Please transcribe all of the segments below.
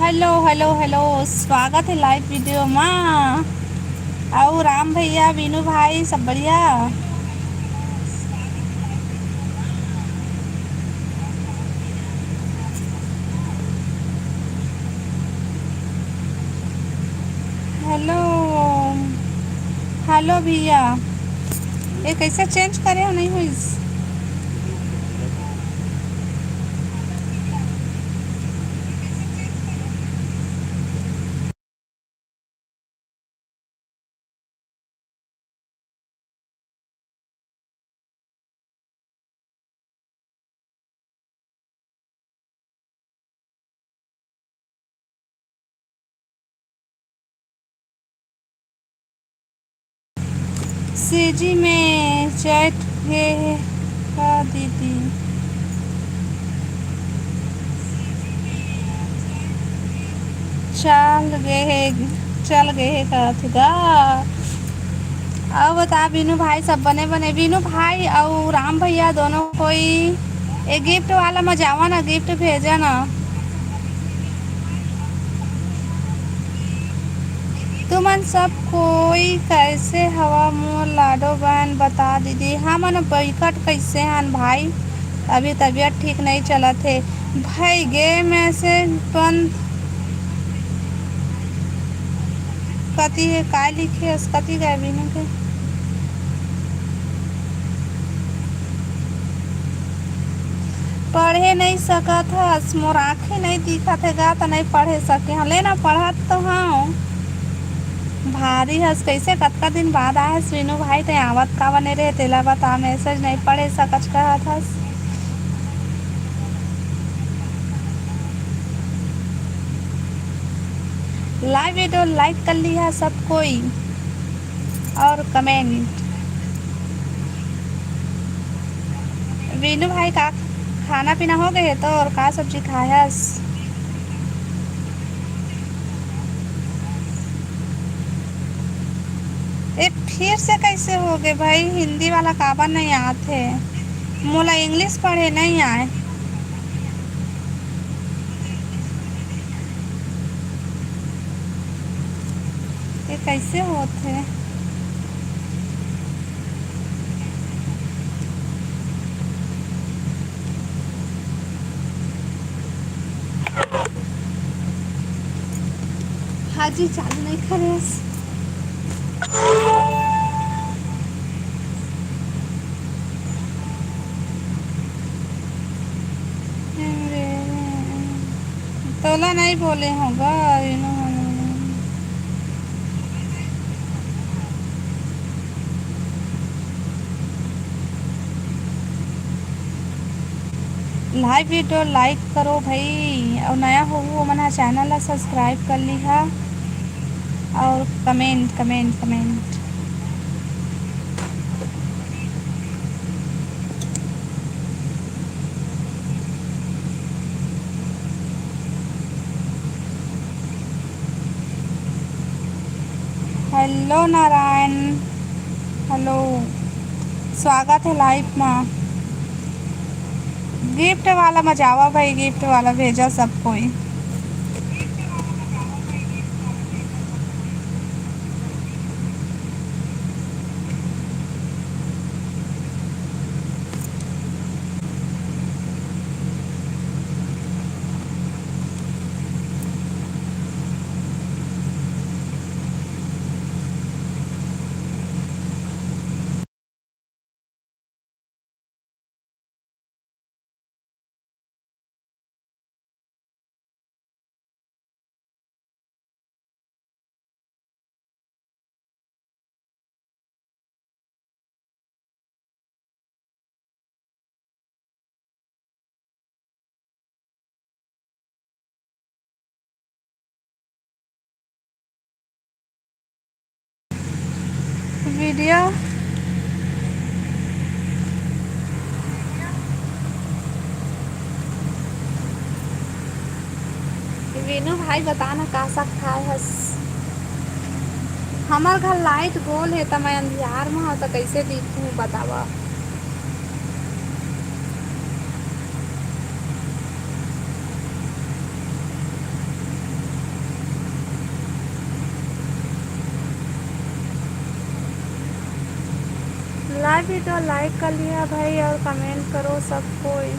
Hello hello hello. स्वागत है live video में। और राम भैया वीनू भाई सब बढ़िया। हेलो हेलो भैया। ये कैसे चेंज करे हो नहीं हुई। सीजी में चैट है का दीदी। चल गए चल गए का थगा। अब बता वीनू भाई सब बने बने वीनू भाई और राम भैया दोनों कोई एक गिफ्ट वाला में जावा ना गिफ्ट भेजा ना। तुमन सब कोई कैसे हवा मोर लाडो बहन बता दीदी। हाँ मन बैकट कैसे हन भाई। अभी तबीयत ठीक नहीं चला थे भाई गे में से बंद कति है काय लिखे कति गए बिनु के पढ़े नहीं सकत हस मोर आँखें नहीं दिखत है गा तो नहीं पढ़े सके हाँ लेना पढ़त तो हाँ भारी हस कैसे कतका दिन बाद आए वीनू भाई ते आवत का बने रहे तेला बता मैसेज नहीं पढ़े सकच कहत हस। लाइव वीडियो लाइक कर लिया सब कोई और कमेंट। वीनू भाई का खाना पीना हो गए तो और का सब्जी खायस। ये फिर से कैसे हो गए भाई हिंदी वाला काबा नहीं आते मोला इंग्लिश पढ़े नहीं आए। ये कैसे होते। हाजी चालू नहीं करे। तोला नहीं बोले होगा लाइव वीडियो लाइक करो भाई और नया हो वो मना चैनल ला सब्सक्राइब कर लिहा और comment comment comment. Hello Narayan hello. स्वागत है लाइव में। गिफ्ट वाला मजावा भाई गिफ्ट वाला भेजा सब कोई। वीडियो वीनू भाई बताना का सकता है हस। हमार घर लाइट गोल है तो मैं अंधियार में हो तो कैसे दिखूं बतावा। लाइव वीडियो लाइक कर लिया भाई और कमेंट करो सब कोई।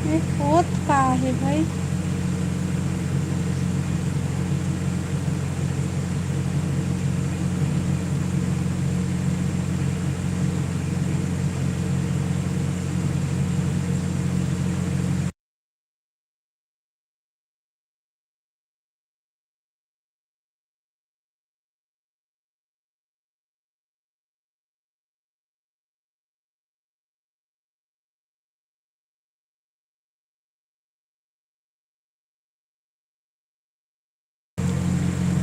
ये होत का है भाई।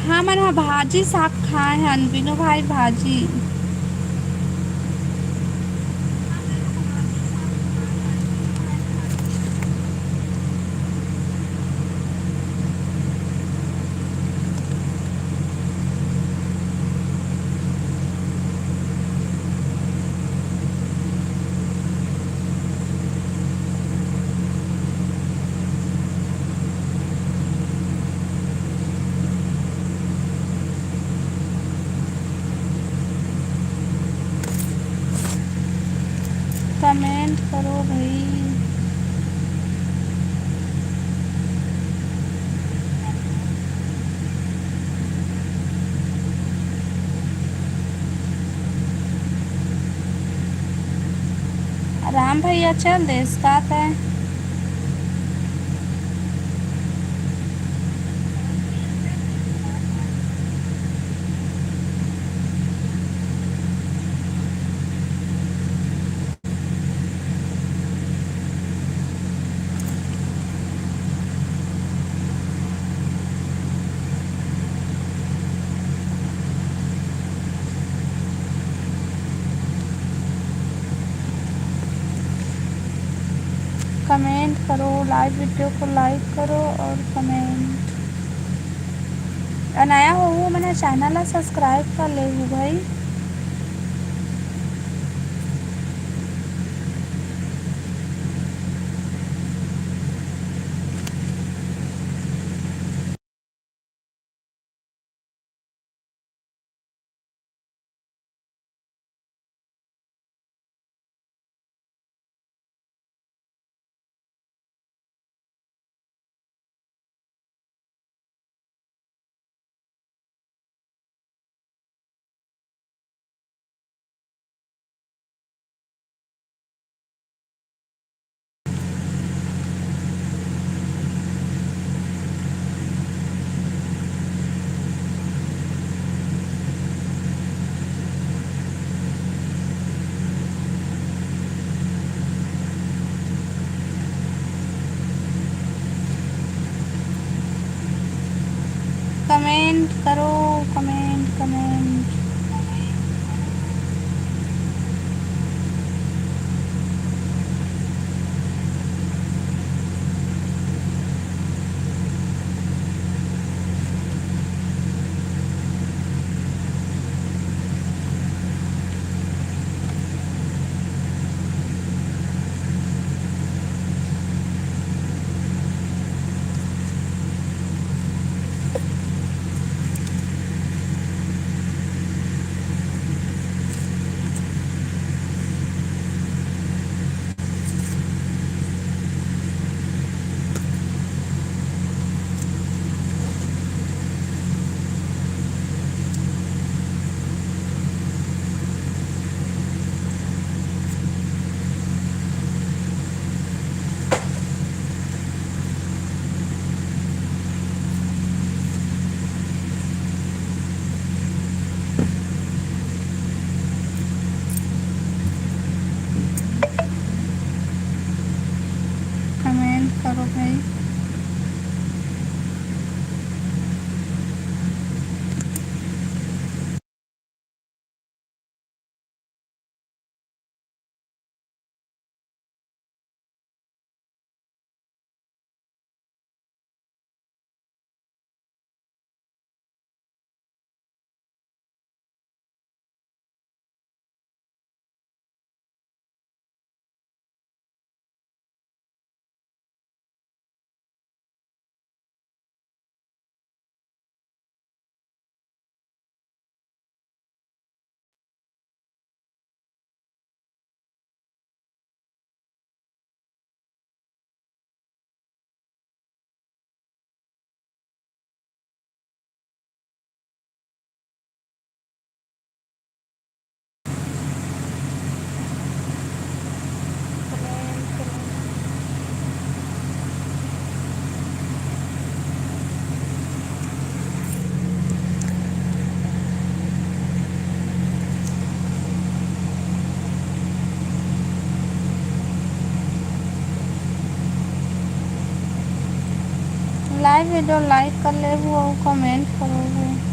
हाँ मन हा भाजी साग खाए हन बिनु भाई भाजी। कमेंट करो भाई। राम भैया चल देश का है। कमेंट करो, लाइव वीडियो को लाइक करो और कमेंट। नया हो वो मैंने चैनल ला सब्सक्राइब कर ले भाई। कमेंट करो, कमेंट कमेंट। जाए वीडियो लाइक कर लेबू और कमेंट करोगे।